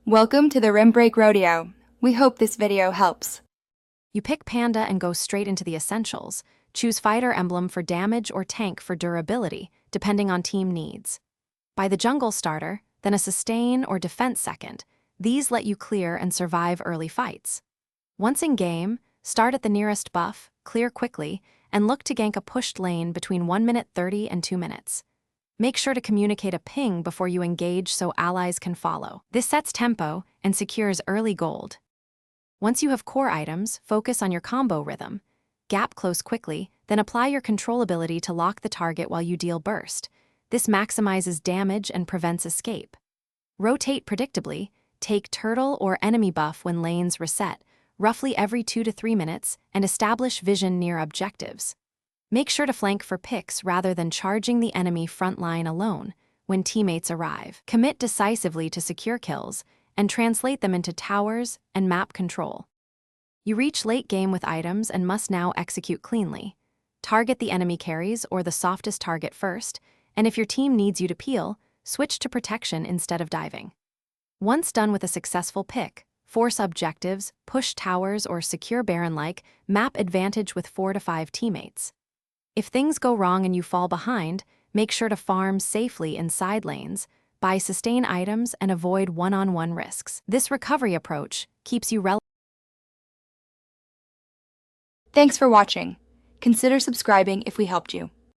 Welcome to the Rim Break Rodeo. We hope this video helps. You pick Panda and go straight into the essentials. Choose Fighter Emblem for damage or Tank for durability, depending on team needs. Buy the Jungle Starter, then a Sustain or Defense second. These let you clear and survive early fights. Once in game, start at the nearest buff, clear quickly, and look to gank a pushed lane between 1 minute 30 and 2 minutes. Make sure to communicate a ping before you engage so allies can follow. This sets tempo and secures early gold. Once you have core items, focus on your combo rhythm. Gap close quickly, then apply your control ability to lock the target while you deal burst. This maximizes damage and prevents escape. Rotate predictably, take turtle or enemy buff when lanes reset, roughly every 2 to 3 minutes, and establish vision near objectives. Make sure to flank for picks rather than charging the enemy front line alone when teammates arrive. Commit decisively to secure kills and translate them into towers and map control. You reach late game with items and must now execute cleanly. Target the enemy carries or the softest target first, and if your team needs you to peel, switch to protection instead of diving. Once done with a successful pick, force objectives, push towers, or secure Baron-like, map advantage with 4 to 5 teammates. If things go wrong and you fall behind, make sure to farm safely in side lanes, buy sustain items, and avoid one-on-one risks. This recovery approach keeps you relevant. Thanks for watching. Consider subscribing if we helped you.